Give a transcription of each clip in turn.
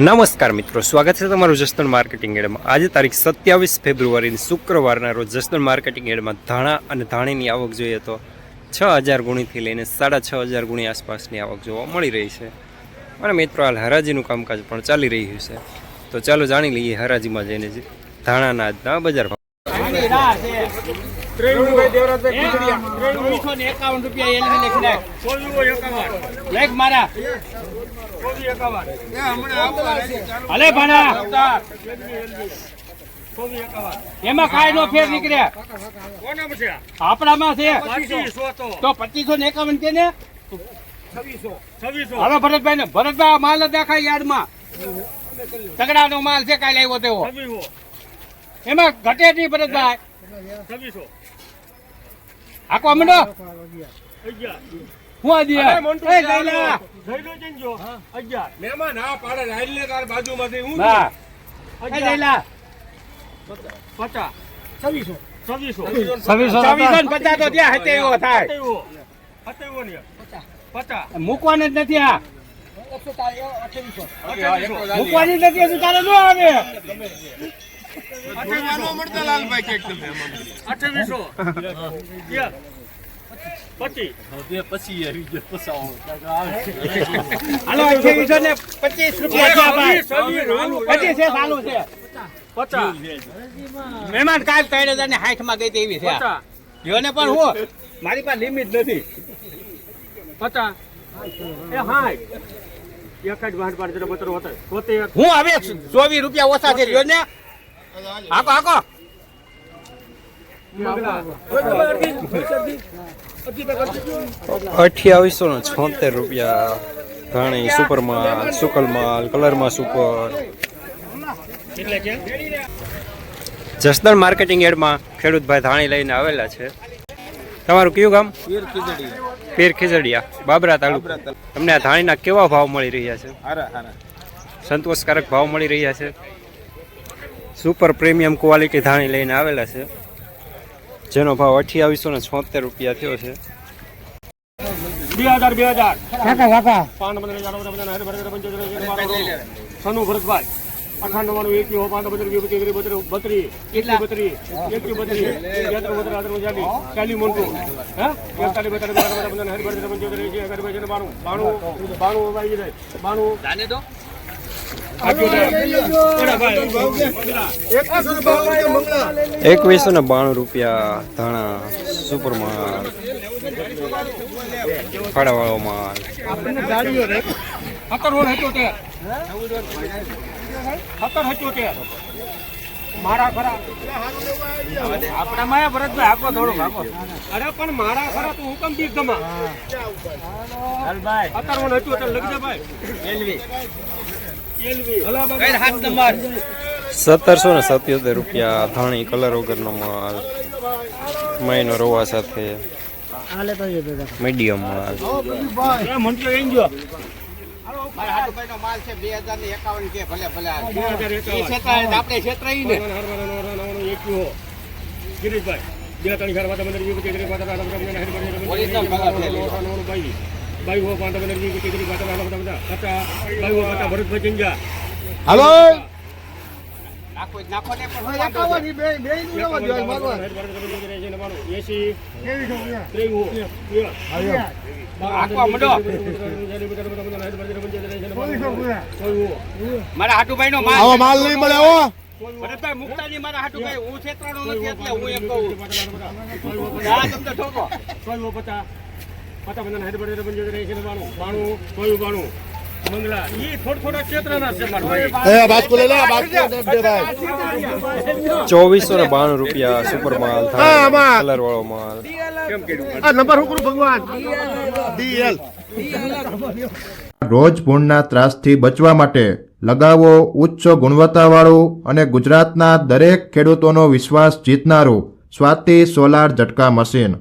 નમસ્કાર મિત્રો, સ્વાગત છે તમારું જસદણ માર્કેટિંગ એડમાં। આજે તારીખ 27 ફેબ્રુઆરી શુક્રવારના રોજ જસદણ માર્કેટિંગ એડમાં ધાણા અને ધાણીની આવક જોઈએ તો 6000 ગુણીથી લઈને 6500 ગુણી આસપાસની આવક જોવા મળી રહી છે। અને મિત્રો હાલ હરાજીનું કામકાજ પણ ચાલી રહ્યું છે, તો ચાલો જાણી લઈએ હરાજીમાં જઈને ધાણાના આજના બજાર ભાવ। એમાં કાંઈ નો ફેર નીકળે આપણામાં છે તો 2551 કે ને 2600। હવે ભરતભાઈ ને માલ દેખાય યાર્ડમાં તગડાનો માલ છે, કાલે આવ્યો તેવો એમાં ઘટે નહીં ભરતભાઈ। 2600 આખો મંડો હું આજી મહેમાન હા પાડે રાઈલ ને તાર બાજુમાંથી હું ના લઈલા 50 2600 તો ત્યાં હતે એવો થાય 50 મૂકવાનો જ નથી, આ મૂકવાની જ નથી, હજુ તારે ન આવે 2800 મળતા લાલભાઈ કે 2800 પછી આવી ગયો પસાવો હાલો 2800 ને 25 રૂપિયા ભાઈ 25 છે ચાલુ છે 50 મહેમાન કાલ 3060 માં ગઈ તેવી છે જોને, પણ હું મારી પાસે લિમિટ નથી 50 એ હા એક જ વાહન પાડ જરા બતરો હતો હું હવે 24 રૂપિયા ઓછા છે જોને આકો આકો 2876 રૂપિયા ધાણી સુપર માલ, સુકલ માલ, કલરમાં સુપર। જસદણ માર્કેટિંગ એડમાં ખેડૂતભાઈ ધાણી લઈને આવેલા છે। તમારું કયું ગામ? પીર ખીજડીયા, બાબરા તાલુકા। તમને આ ધાણીના કેવા ભાવ મળી રહ્યા છે? સંતોષકારક ભાવ મળી રહ્યા છે। સુપર પ્રીમિયમ ક્વોલિટી ધાણી લઈને આવેલા છે, જેનો ભાવ 2876 રૂપિયા થયો છે। 2000 ભરતભાઈ 2192 રૂપિયા ધાણા સુપર માલ, ફાડાવાળો માલ। મારા ખરા આપણામાં ભરતભાઈ આખો થોડો ભાગો, અરે પણ મારા ખરા તું હુકમ દી ગમા 1777 રૂપિયા ધાણી કલર વગરનો માલ, મહિનો રોવા સાથે, મીડિયમ માલ। માલ છે 2051 કે ભલે ભલે આપણે ક્ષેત્રઈ ને ગિરીશભાઈ 2-3 ઘર વાતા બંદર યુવતી ગરી વાતા ભાઈ હો વાતા બંદર યુવતી ગરી વાતા ભાઈ હો વાતા ભરતભાઈ જંજા હાલો નાખો નાખો ને પણ 51 બે નું નવા જોઈ મારવા 80 આખો મંડો મારા હાટુભાઈ નો માલ નહીં મળે હો ભરતભાઈ મુક્તાજી મારા હાટુભાઈ હું ક્ષેત્રનો નથી એટલે હું એમ કહું આ તમને ઠોકો 50 બંધન હેડ બડે બંજે રહે છે 92 મંગલા ઈ થોડા ક્ષેત્રના છે મારા ભાઈ એ બાસ્કો લે લે બાસ્કો દે ભાઈ 2492 રૂપિયા સુપર માલ, કલર વાળો માલ। કેમ કીધું આ નંબર હુકરું ભગવાન ડીએલ રોજ પૂરના ત્રાસથી બચવા માટે લગાવો ઉચ્ચ ગુણવત્તાવાળું અને ગુજરાતના દરેક ખેડૂતોનો વિશ્વાસ જીતનારું સ્વાતિ સોલાર ઝટકા મશીન।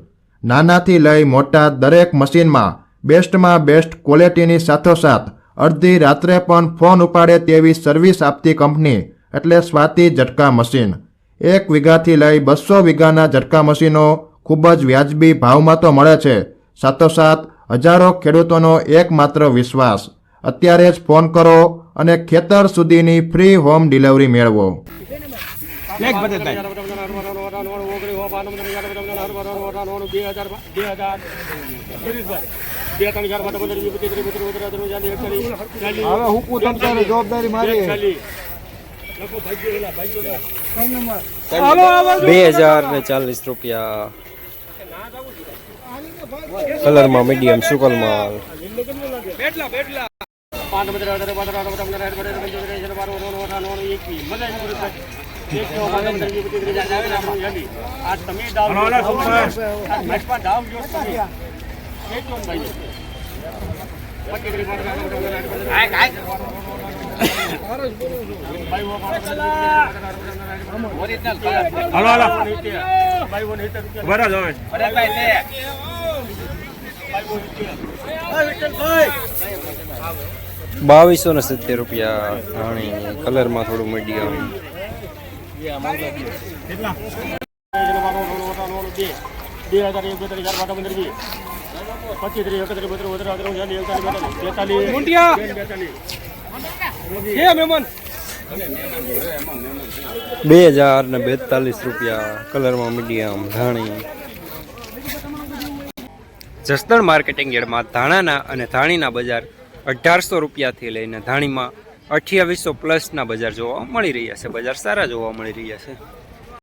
નાનાથી લઈ મોટા દરેક મશીનમાં બેસ્ટમાં બેસ્ટ ક્વોલિટીની સાથોસાથ અડધી રાત્રે પણ ફોન ઉપાડે તેવી સર્વિસ આપતી કંપની એટલે સ્વાતિ ઝટકા મશીન। 1 વીઘાથી લઈ 200 વીઘાના ઝટકા મશીનો ખૂબ જ વ્યાજબી ભાવમાં તો મળે છે, સાથોસાથ હજારો ખેડૂતોનો એકમાત્ર વિશ્વાસ। અત્યારે જ ફોન કરો અને ખેતર સુધીની ફ્રી હોમ ડિલિવરી મેળવો. એક બધે જવાબદારી મારી. 2040 રૂપિયા. કલરમાં મીડિયમ સુકલ માલ. ₹2270 રૂપિયા. ધાણી કલરમાં થોડું મીડિયમ. ₹2042 કલરમાં મીડિયમ. ધાણી જસદણ માર્કેટિંગ યાર્ડમાં ધાણાના અને ધાણીના બજાર 1800 રૂપિયાથી લઈને ધાણીમાં 2800 પ્લસના બજાર જોવા મળી રહ્યા છે. બજાર સારા જોવા મળી રહ્યા છે.